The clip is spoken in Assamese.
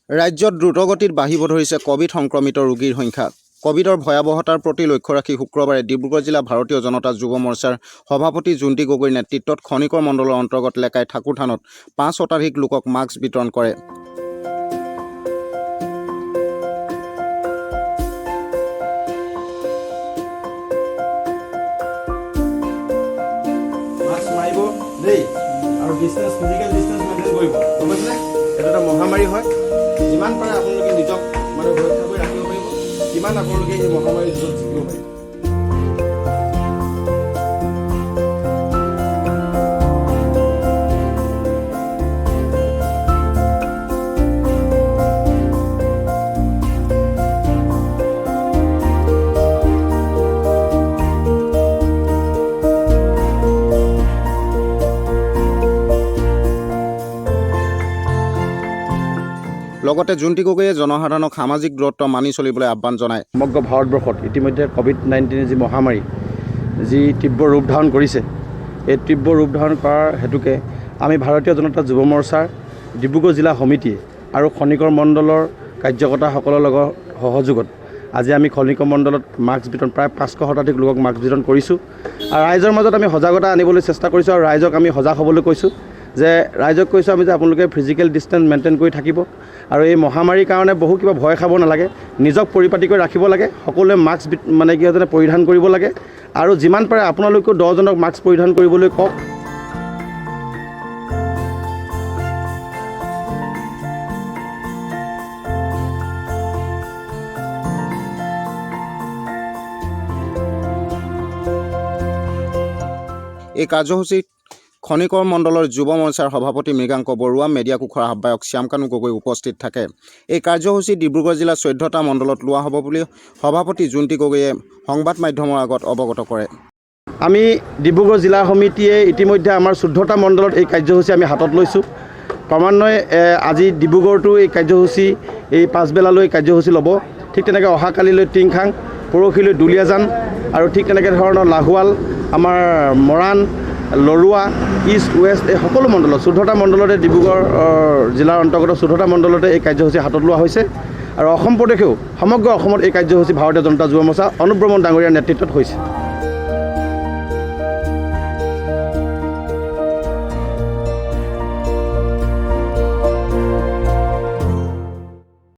ৰাজ্যত দ্ৰুতগতিত বাঢ়িব ধৰিছে কোভিড সংক্ৰমিত ৰোগীৰ সংখ্যা। কোভিডৰ ভয়াৱহতাৰ প্ৰতি লক্ষ্য ৰাখি শুক্ৰবাৰে ডিব্ৰুগড় জিলা ভাৰতীয় জনতা যুৱ মৰ্চাৰ সভাপতি জুণ্টি গগৈৰ নেতৃত্বত খনিকৰ মণ্ডলৰ অন্তৰ্গত লেকাই ঠাকুৰ থানত ৫ শতাধিক লোকক মাস্ক বিতৰণ কৰে। আৰু ডিষ্টেন্স ফিজিকেল ডিষ্টেন্স মেইনটেইন কৰিব। গম পাইছেনে? এইটো এটা মহামাৰী হয়। যিমান পাৰে আপোনালোকে নিজক সুৰক্ষা কৰি ৰাখিব পাৰিব, কিমান আপোনালোকে এই মহামাৰীৰ যুঁজত জিকিব পাৰিব। লগতে জুণ্টি গগৈয়ে জনসাধাৰণক সামাজিক দূৰত্ব মানি চলিবলৈ আহ্বান জনায়। সমগ্ৰ ভাৰতবৰ্ষত ইতিমধ্যে কোভিড-19 যি মহামাৰী যি তীব্ৰ ৰূপ ধাৰণ কৰিছে, এই তীব্ৰ ৰূপ ধাৰণ কৰাৰ হেতুকে আমি ভাৰতীয় জনতা যুৱ মৰ্চাৰ ডিব্ৰুগড় জিলা সমিতিয়ে আৰু খনিকৰ মণ্ডলৰ কাৰ্যকৰ্তাসকলৰ লগত সহযোগত আজি আমি খনিকৰ মণ্ডলত মাস্ক বিতৰণ প্ৰায় 500 শতাধিক লোকক মাস্ক বিতৰণ কৰিছোঁ। আৰু ৰাইজৰ মাজত আমি সজাগতা আনিবলৈ চেষ্টা কৰিছোঁ আৰু ৰাইজক আমি সজাগ হ'বলৈ কৈছোঁ যে ৰাইজক কৈছোঁ আমি যে আপোনালোকে ফিজিকেল ডিষ্টেন্স মেইনটেইন কৰি থাকিব আৰু এই মহামাৰীৰ কাৰণে বহু কিবা ভয় খাব নালাগে, নিজক পৰিপাটি কৰি ৰাখিব লাগে, সকলোৱে মাস্ক পৰিধান কৰিব লাগে আৰু যিমান পাৰে আপোনালোকেও 10 জনক মাস্ক পৰিধান কৰিবলৈ কওক। এই কাৰ্যসূচীত খনিকৰ মণ্ডলৰ যুৱ মৰ্চাৰ সভাপতি মৃগাংক বৰুৱা, মেডিয়া কোষৰ আহ্বায়ক শ্যামকানু গগৈ উপস্থিত থাকে। এই কাৰ্যসূচী ডিব্ৰুগড় জিলাৰ 14টা মণ্ডলত লোৱা হ'ব বুলি সভাপতি জুণ্টি গগৈয়ে সংবাদ মাধ্যমৰ আগত অৱগত কৰে। আমি ডিব্ৰুগড় জিলা সমিতিয়ে ইতিমধ্যে আমাৰ 14টা মণ্ডলত এই কাৰ্যসূচী আমি হাতত লৈছোঁ। ক্ৰমান্বয়ে আজি ডিব্ৰুগড়তো এই কাৰ্যসূচী এই পাছবেলালৈ কাৰ্যসূচী ল'ব। ঠিক তেনেকৈ অহাকালিলৈ টিংখাং, পৰহিলৈ দুলীয়াজান আৰু ঠিক তেনেকৈ ধৰণৰ লাহোৱাল, আমাৰ মৰাণ, লৰুৱা, ইষ্ট ৱেষ্ট এই সকলো মণ্ডলত 14টা মণ্ডলতে ডিব্ৰুগড় জিলাৰ অন্তৰ্গত 14টা মণ্ডলতে এই কাৰ্যসূচী হাতত লোৱা হৈছে। আৰু অসম প্ৰদেশেও সমগ্ৰ অসমত এই কাৰ্যসূচী ভাৰতীয় জনতা যুৱ মৰ্চা অনুব্ৰমণ ডাঙৰীয়াৰ নেতৃত্বত হৈছে।